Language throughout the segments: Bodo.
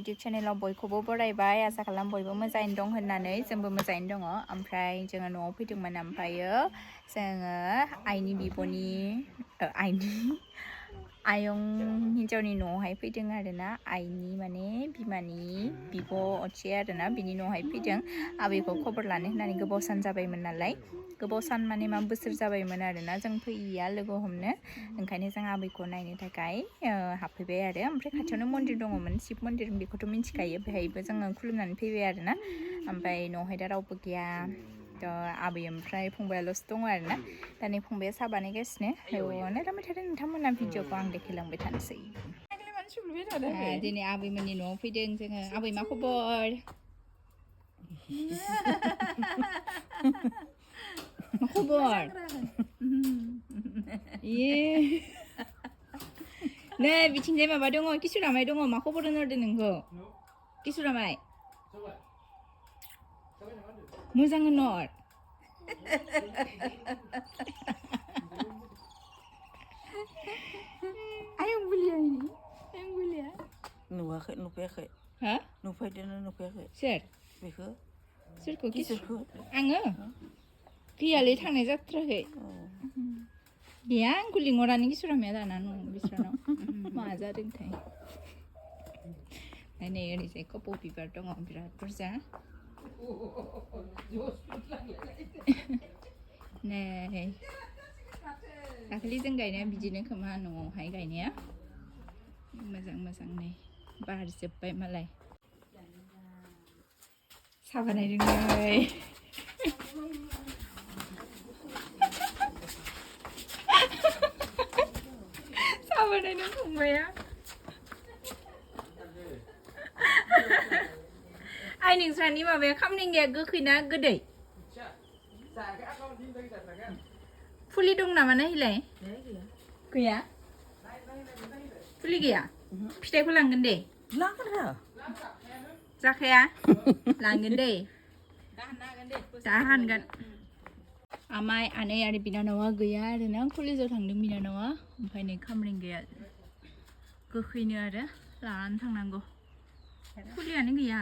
YouTube channel बयखौबो बरायबाय आसा खालाम बयबो मोजाङैनो दं होननानै जोंबो मोजाङैनो दङ ओमफ्राय जोङो न'आव फैदोंमोन ओमफ्रायो जोङो आइनि बिब'नि आयं हिन्जावनि न'आवहाय फैदों आरोना आइनि माने बिमानि बिब' असे आरोना बिनि न'आवहाय फैदों आबैखौ खबर लानो होननानै गोबाव सान जाबायमोन नालाय गोबाव सान माने मा बोसोर जाबायमोन आरोना जों फैयैया लोगो हमनो ओंखायनो जों आबैखौ नायनो थाखाय हाबफैबाय आरो ओमफ्राय खाथियावनो मन्दिर दङमोन शिब मन्दिर बेखौथ' मिन्थिखायो बेहायबो जोङो खुलुमनानै फैबाय आरोना ओमफ्राय न'आवहाय दा रावबो गैया आबै ओमफ्राय फंबायाल'सो दङ आरोना दा नै फंबाया साहा बानायगासिनो नायलांबाय थादों नोंथांमोना भिडिअखौ आं देखायलांबाय थानोसै दिनै आबैमोननि न'आव फैदों जोङो आबै मा खबर मा खबर नै बिथिंजाय माबा दङ किसुरामाय दङ मा खबर होनहरदों नोंखौ किसुरामाय मोजां होनहर आयं बुलिया नुफैयाखै हा नुफैदोंना नुफैयाखै सोर बेखौ सोरखौ किसुरखौ आङो गैयालै थांनाय जाथ्राखै गैया आंखौ लिंहरानो किसुरामाया दाना न'आव बिस्रानाव मा जादोंथाय नै ओरैजाय कपौ बिबार दङ बिराद बुरजा नै दाखालि जों गायनाया बिदिनो खोमा न'आवहाय गायनाया मोजां मोजां नै बारजोब्बाय मालाय साहा बानायदों नै साहा बानायदों फंबाया आइ नोंस्रानि माबाया खामरेंगाया गोखैना गोदै फुलि दं नामा नायलाय गैया फुलि गैया फिथाइखौ लांगोन दे जाखाया लांगोन दे दा हानगोन आमाइ आनै आरो बिनानावा गैया आरोना कलेजाव थांदों बिनानावा ओमफ्राय नै खामरेंगाया गोखैनो आरो लानानै थांनांगौ फुलियानो गैया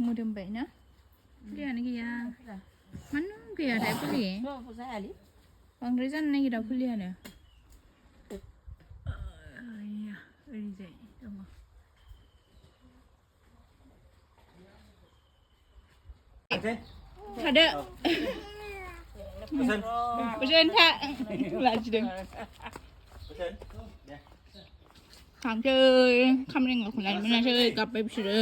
मोदोमबाय ना फुलियानो गैया मानो गैयाथाय फुलि बांद्राय जानो नागिरा फुलियानो ओरैजाय दङ थादो गोजोनथा लाजिदों थांसै खामरेंगाखौ लायनो मोनासै गाबबाय बिसोरो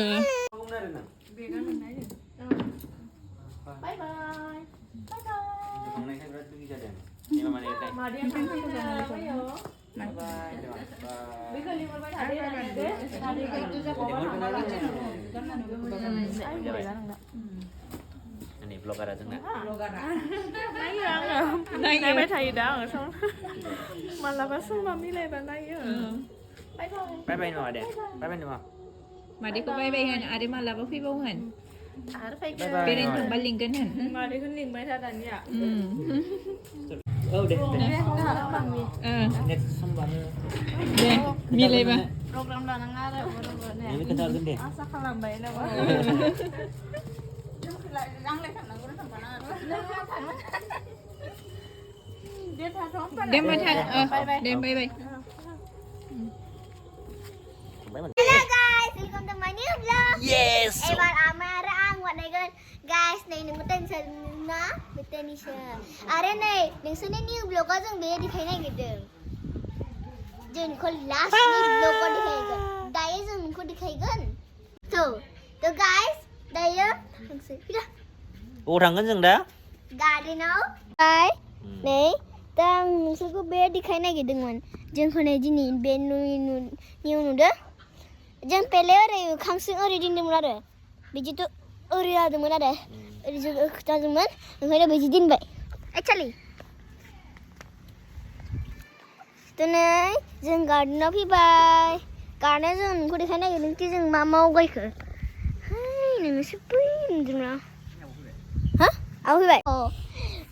Ini vlogger ada nggak? नायबाय थायो दा आङो सम मालाबा समा मिलायबा नायो Bye bye nih Ade. Bye bye nih Ma. मादैखौ बायबाय होन आरो मालाबा फैबाव होन आरो फैगोन बेरायनो थांबा लिंगोन होन मादैखौ लिंबाय था दानिया Oh deh. Next समबार. दे मिलायबा प्रग्राम लानाङा आरो बर'बरनो Ini kenalin deh. आसा खालामबाय नामा आंलाय थांनांगौ थांफानाङा दे थाथ' दे होमबा थां दे बाय बाय Hello guys, welcome to my new vlog. Yes. Ewan amara ang what na guys, nay nung mutan sa na, mutan ni siya. Are nay, nung sa new vlog ko jeng be dikhai na gitu. Jeng ko last new vlog ko dikhai gan. Daya jeng ko dikhai gan. So guys, daya hangsir. Pila. Oh rangan jeng dah. Gadi now. Guys, nay tang nung ko be dikhai na gitu man. Jeng ko nay jini be nu dah. जों पेले ओरै खामसिं ओरै दिनदोंमोन आरो बिदिथ' ओरै जादोंमोन आरो ओरै जों जादोंमोन ओंखायनो बिदि दिनबाय एक्चुअली दिनै जों गार्डेनाव फैबाय गार्डेनाव जों नोंखौ देखायनो नागिरदों कि जों मा मावगायखो नोंसो बै नुदोंना हा आं फैबाय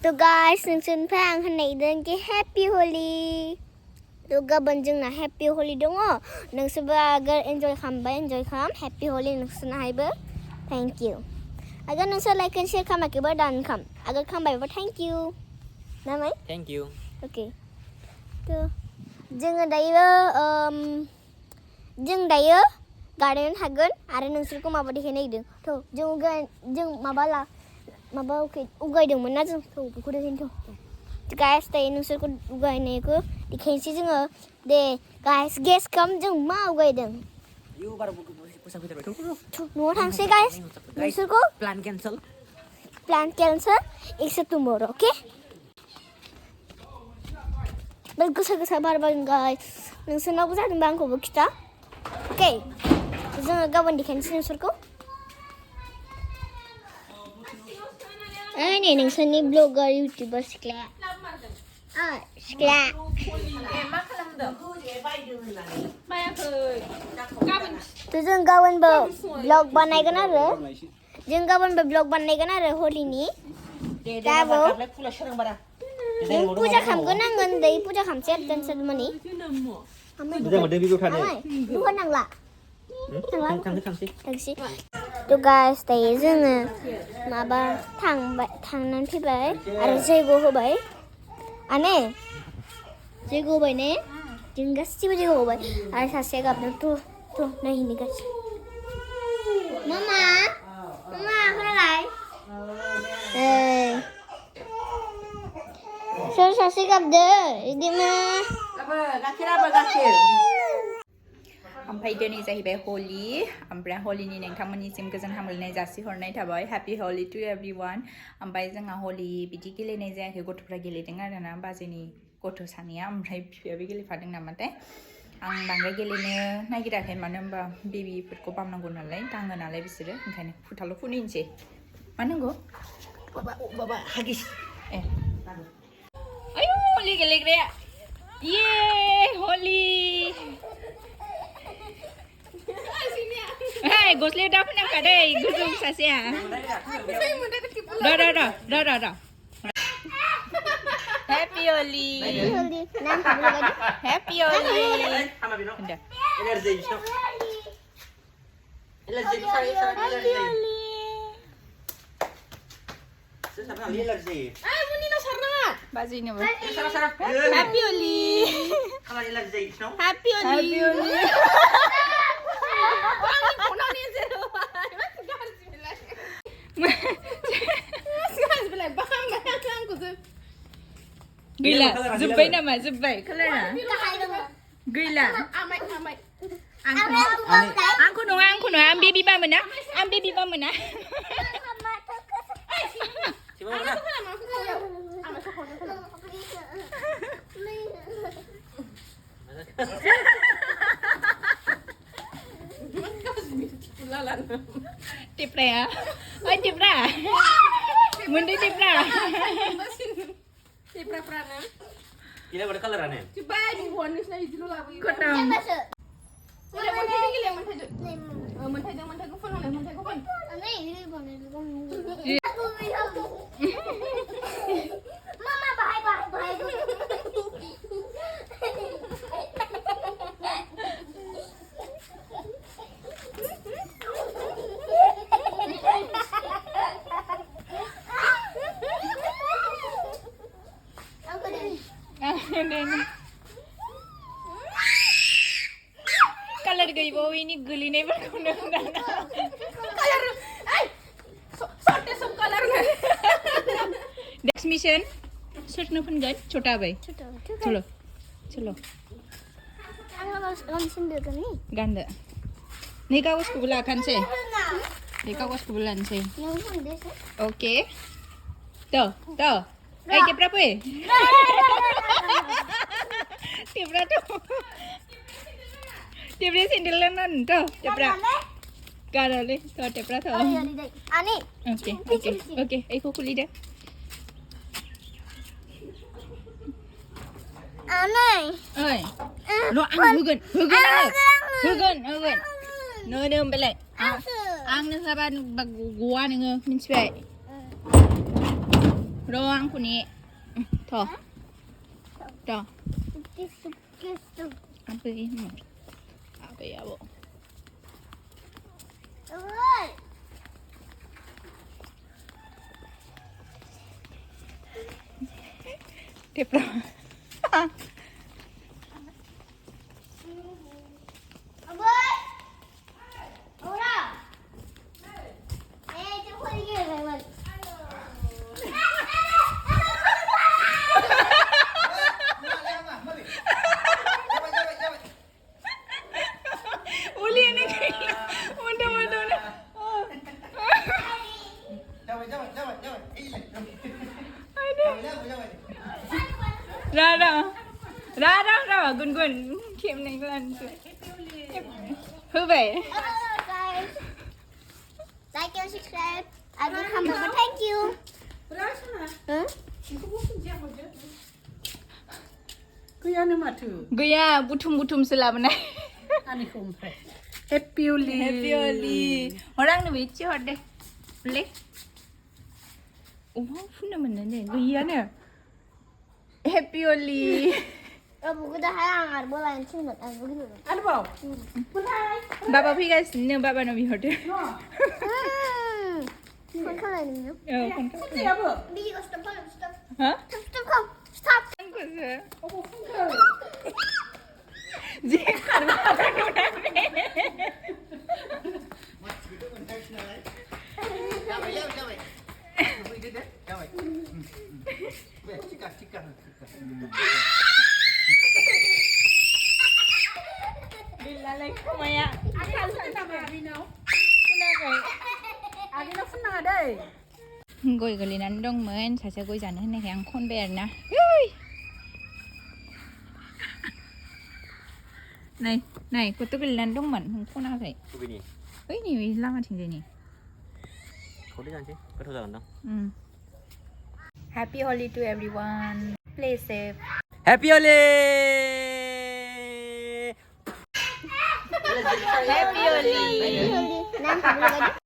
थ' गाइस नोंसोरनिफ्राय आं होननायदों कि हेपि हलि गाबोन जोंना हेपि हलि दङ नोंसोरबो आगोल एन्जय खालामबाय एन्जय खालाम हेपि हलि नोंसोरनाहायबो थेंक इउ आगोल नोंसोर लाइक एन्ड शेयार खालामाखैबा दान खाम आगोल खालामबायबा थेंक इउ नामाय Thank you. ओके थ' जोङो दायो गार्डेन थागोन आरो नोंसोरखौ माबा देखायनो नागिरदों थ' जों माबा उगायदोंमोन ना जों थ' बेखौ देखायनोथ' गाइस दायो नोंसोरखौ उगायनायखौ देखायनोसै जोङो दे गाइस गेस खालाम जों मा उगायदों You baru pusing kita betul. न'आव थांसै गाइस नोंसोरखौ Plan cancel. Plan cancel except tomorrow okay बस गोसा बार गाइस नोंसोरनावबो जादोंबा आंखौबो खिथा ओके जोङो गाबोन देखायनोसै नोंसोरखौ नै नोंसोरनि ब्लगार इउटिउबार सिख्ला सिख्ला मा खालामदों बायाखै गाबोन थ' जों गाबोनबो ब्लग बानायगोन आरो हलिनि दाबो पुजा खालामगोन आङो उन्दै पुजा खालामसै आरो दोनसोर मानि दुखान नांला थांसै थ' गाइस दायो जोङो माबा थांनानै फैबाय आरो जैग' होबाय आने जैग' होबाय ने जों गासिबो जैग' होबाय आरो सासेया गाबदों थ' नायहैनो गासिबो मामा खोनालाय सोर सासे गाबदों इदिनो गाखिर ओमफ्राय दिनै जाहैबाय हलि ओमफ्राय हलिनि नोंथांमोननिसिम गोजोन हामलायनाय जासिहरनाय थाबाय हेपि हलि टु एभरिवान ओमफ्राय जोंहा हलि बिदि गेलेनाय जायाखै गथ'फ्रा गेलेदों आरोना बाजैनि गथ' सानैया ओमफ्राय बिफायाबो गेलेफादों नामाथाय आं बांद्राय गेलेनो नागिराखै मानो होनबा बेबिफोरखौ बामनांगौ नालाय दाङो नालाय बिसोरो ओंखायनो फुथाल' फुनहैनोसै मा नांगौ बाबा हागिस ए आयु हलि गेलेग्राया ये हलि Hey, gosle dah pernah kat deh, gusung sasia. Dah. Happy Holi. Happy Holi. Energy. Energy. Bazi ni apa? Sarah. Happy Holi. Kamu energy, no? Happy Holi. Gila, zubai nama, zubai. Kelana? Gila. Angku no, am baby ba mana? Am baby ba mana? Siapa mana? Tipra ya? Oh tipra. Mundi tipra. Tipra prana. Gila pada color aneh. Coba di bonus na hijau lah. Kotong. Mentah phone lah, mentah phone. Mama bye. Color gay bawa ini geli nih berkona. Color, sorte सब color में. Next mission, search no pun guide, छोटा भाई. चलो. Ganda. Nih kawas kubulakan sih. Bulan sih. Oke. Tuh. Eh, dia berapa? Dia berapa tuh? Dia beri sindilan tuh. Dia berapa? Gara deh. Tuh dia berapa tuh? Ani. Oke. Aku kuliah. Ani. Oi. Lo ang hugun. No belai. Ang nasaban bagua nge minspe. Roang kuni. Toh. Gitu. Apa ya, Bu? Oi. Tiếp rồi. Aboi. Ora. Itu Holi gelebai. Uli ini kayak mudah-mudah. Ra, gun, kiếm này con. Hư vậy. Guys. Like and subscribe. Abwikhou, thank you. Huh? Kuyana matu. Gaya butum selama nih. Ani kumpre. Happy Holi. Happy Holi. Orang nih bici horde. Boleh? Oh, punya mana nih? Gaya nih. Happy Holi. Abu kita hayang bola yang cuma begitu. Ano ba? Bapak guys, ini bapak nabi horde. Kon kalah ini. Oh, kan. Siya ba? Biji ko stop. Hah? Stop kom. Stop. Jangan Bila lagi kumaya. Akan sa ba binaw? Kenapa? Agi na funa dai. Goi gelinan dong men, saja goi jalan nih yang konber na. Này, cô tức gelinan dong men, không có nào vậy. Cô bên này. Ini lama tinggal ni. Kau dia jangan kau tahu jangan dong. Happy Holi to everyone. Play safe. Happy Holi. Happy Holi. Nanti dulu lagi.